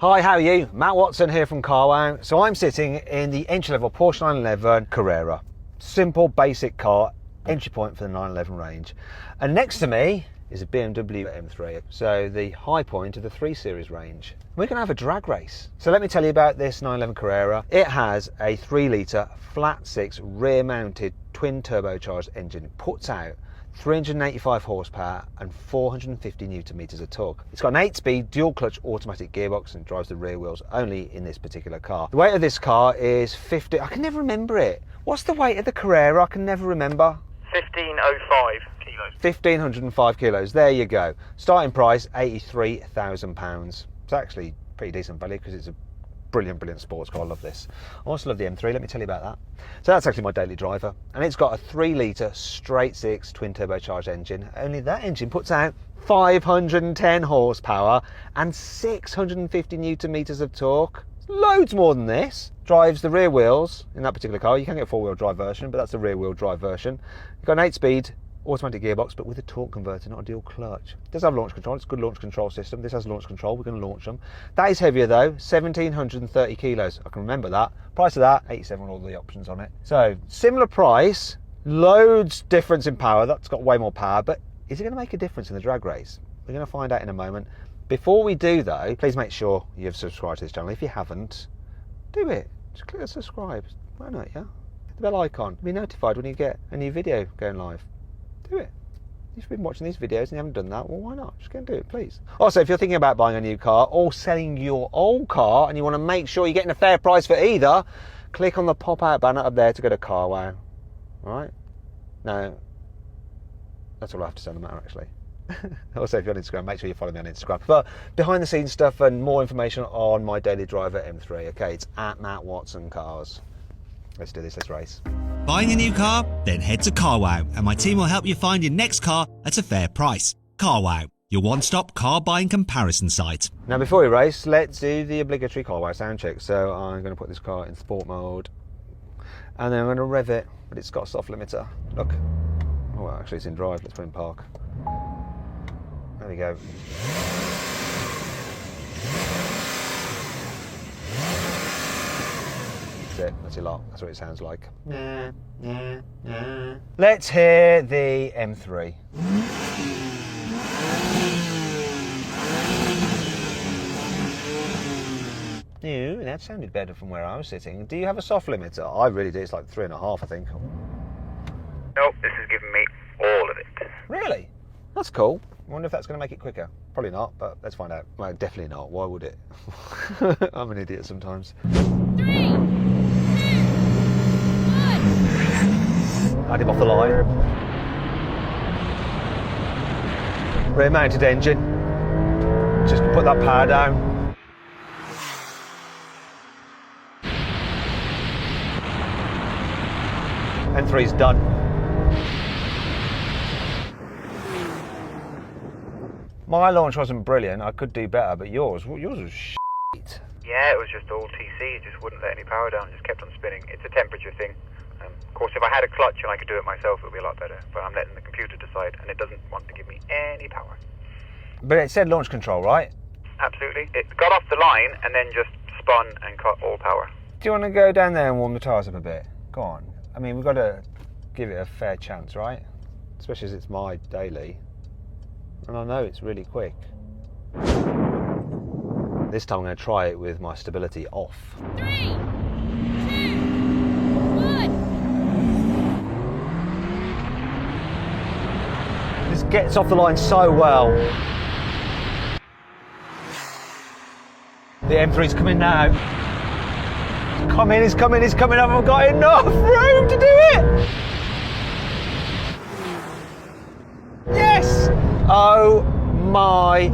Hi, how are you? Matt Watson here from Carwow. So I'm sitting in the entry-level Porsche 911 Carrera. Simple, basic car, entry point for the 911 range. And next to me is a BMW M3, so the high point of the 3 Series range. We're going to have a drag race. So let me tell you about this 911 Carrera. It has a 3-litre flat-6 rear-mounted twin turbocharged engine. It puts out 385 horsepower and 450 newton meters of torque. It's got an 8-speed dual clutch automatic gearbox and drives the rear wheels only in this particular car. The weight of this car is 50, I can never remember it. What's the weight of the Carrera? I can never remember. 1505 kilos. 1505 kilos, there you go. Starting price, £83,000. It's actually pretty decent value because it's a brilliant sports car. I love this. I also love the M3, let me tell you about that. So that's actually my daily driver, and it's got a 3-litre straight-6 twin turbocharged engine. Only that engine puts out 510 horsepower and 650 newton meters of torque. Loads more than this. Drives the rear wheels in that particular car. You can get a 4-wheel drive version, but that's the rear wheel drive version. You've got an 8-speed automatic gearbox, but with a torque converter, not a dual clutch. It does have launch control. It's a good launch control system. This has launch control. We're going to launch them. That is heavier though, 1730 kilos. I can remember that. Price of that, 87 with all the options on it. So similar price, loads difference in power. That's got way more power, but is it going to make a difference in the drag race? We're going to find out in a moment. Before we do though, please make sure you've subscribed to this channel. If you haven't, do it. Just click subscribe. Why not, yeah? Hit the bell icon. Be notified when you get a new video going live. Do it. If you've been watching these videos and you haven't done that, well, why not? Just go and do it, please. Also, if you're thinking about buying a new car or selling your old car and you want to make sure you're getting a fair price for either, click on the pop-out banner up there to go to Carwow. All right? No, that's all I have to say on the matter, actually. Also, if you're on Instagram, make sure you follow me on Instagram. But behind the scenes stuff and more information on my daily driver M3, okay, it's at Matt Watson Cars. Let's do this, let's race. Buying a new car? Then head to Carwow and my team will help you find your next car at a fair price. Carwow, your one-stop car buying comparison site. Now before we race, let's do the obligatory Carwow sound check. So I'm going to put this car in sport mode and then I'm going to rev it, but it's got a soft limiter. Look. Oh, well, actually it's in drive, let's put it in park. There we go. That's a lot. That's what it sounds like. Let's hear the M3. Ew, that sounded better from where I was sitting. Do you have a soft limiter? I really do. It's like 3.5, I think. Nope, this is giving me all of it. Really? That's cool. I wonder if that's going to make it quicker. Probably not, but let's find out. Well, definitely not. Why would it? I'm an idiot sometimes. 3, 2, 1. Add him off the line. Rear mounted engine. Just put that power down. M3's done. My launch wasn't brilliant. I could do better, but yours was shit. Yeah, it was just all TC. It just wouldn't let any power down. It just kept on spinning. It's a temperature thing. Of course, if I had a clutch and I could do it myself, it would be a lot better. But I'm letting the computer decide, and it doesn't want to give me any power. But it said launch control, right? Absolutely. It got off the line and then just spun and cut all power. Do you want to go down there and warm the tyres up a bit? Go on. I mean, we've got to give it a fair chance, right? Especially as it's my daily. And I know it's really quick. This time I'm going to try it with my stability off. 3, 2, 1. This gets off the line so well. The M3's coming now. He's coming, he's coming, he's coming. I haven't got enough room to do it. Yes! Oh my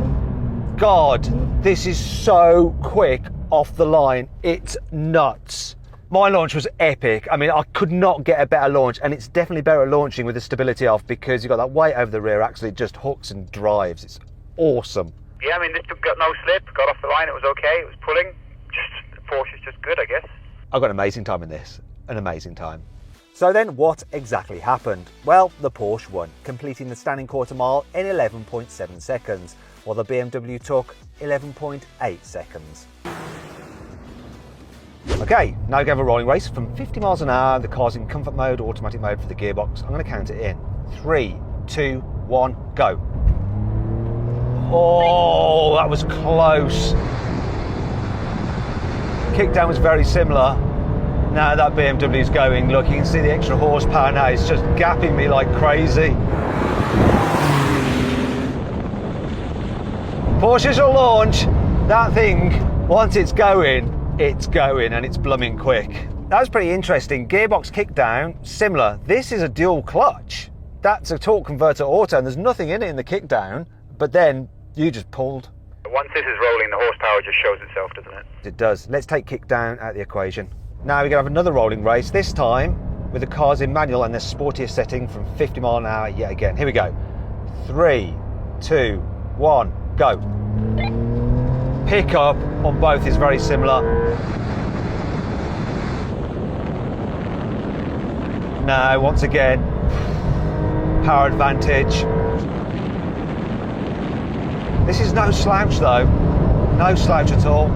God. This is so quick off the line. It's nuts. My launch was epic. I mean, I could not get a better launch, and it's definitely better at launching with the stability off because you've got that weight over the rear axle. It just hooks and drives. It's awesome. Yeah, I mean, this got no slip, got off the line, it was okay, it was pulling. Just, Porsche's just good, I guess. I've got an amazing time in this. An amazing time. So then what exactly happened? Well, the Porsche won, completing the standing quarter mile in 11.7 seconds, while the BMW took 11.8 seconds. Okay, now we have a rolling race from 50 miles an hour. The car's in comfort mode, automatic mode for the gearbox. I'm going to count it in. 3, 2, 1, go. Oh, that was close. Kickdown was very similar. Now that BMW's going, look, you can see the extra horsepower now. It's just gapping me like crazy. Porsches will launch. That thing, once it's going, and it's blooming quick. That was pretty interesting. Gearbox kickdown, similar. This is a dual clutch. That's a torque converter auto, and there's nothing in it in the kickdown, but then you just pulled. Once this is rolling, the horsepower just shows itself, doesn't it? It does. Let's take kickdown out of the equation. Now we're going to have another rolling race, this time with the cars in manual and their sportier setting from 50 mile an hour yet again. Here we go. 3, 2, 1, go. Pickup on both is very similar. Now, once again, power advantage. This is no slouch though. No slouch at all.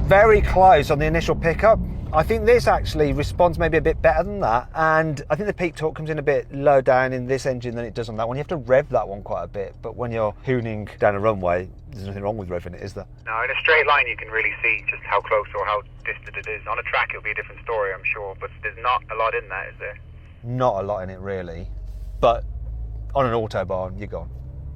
Very close on the initial pickup. I think this actually responds maybe a bit better than that, and I think the peak torque comes in a bit low down in this engine than it does on that one. You have to rev that one quite a bit, but when you're hooning down a runway, there's nothing wrong with revving it, is there? No, in a straight line you can really see just how close or how distant it is. On a track it'll be a different story, I'm sure, but there's not a lot in that, is there? Not a lot in it really, but on an Autobahn, you're gone.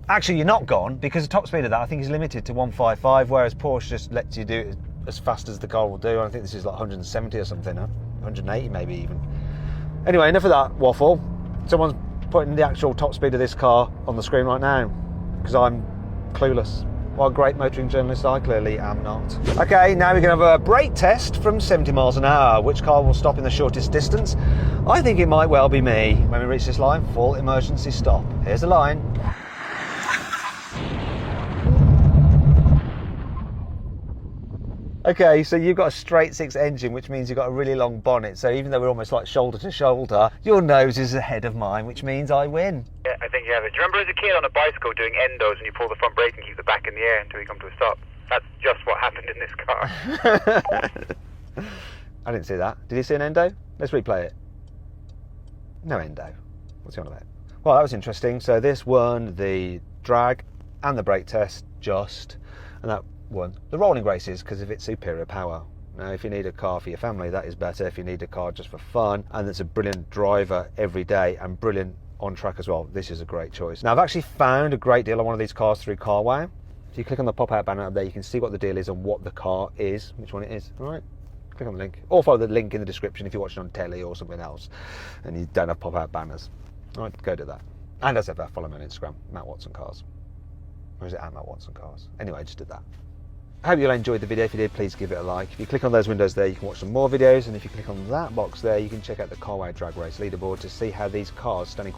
Actually, you're not gone, because the top speed of that I think is limited to 155, whereas Porsche just lets you do it as fast as the car will do. I think this is like 170 or something, huh? 180 maybe even. Anyway, enough of that waffle. Someone's putting the actual top speed of this car on the screen right now, because I'm clueless. What a great motoring journalist I clearly am not. Okay, now we're going to have a brake test from 70 miles an hour. Which car will stop in the shortest distance? I think it might well be me. When we reach this line, full emergency stop. Here's the line. Okay, so you've got a straight six engine, which means you've got a really long bonnet. So even though we're almost like shoulder to shoulder, your nose is ahead of mine, which means I win. Yeah, I think you have it. Do you remember as a kid on a bicycle doing endos and you pull the front brake and keep the back in the air until you come to a stop? That's just what happened in this car. I didn't see that. Did you see an endo? Let's replay it. No endo. What's he on about? Well, that was interesting. So this won the drag and the brake test just, and that won the rolling races because of its superior power. Now, if you need a car for your family, that is better. If you need a car just for fun, and it's a brilliant driver every day and brilliant on track as well, this is a great choice. Now, I've actually found a great deal on one of these cars through CarWow. If you click on the pop-out banner up there, you can see what the deal is and what the car is, which one it is. All right, click on the link, or follow the link in the description if you're watching on telly or something else and you don't have pop-out banners. All right, go do that. And as ever, follow me on Instagram, Matt Watson Cars. Or is it at Matt Watson Cars? Anyway, I just did that. I hope you enjoyed the video. If you did, please give it a like. If you click on those windows there, you can watch some more videos, and if you click on that box there, you can check out the CarWow Drag Race leaderboard to see how these cars stand in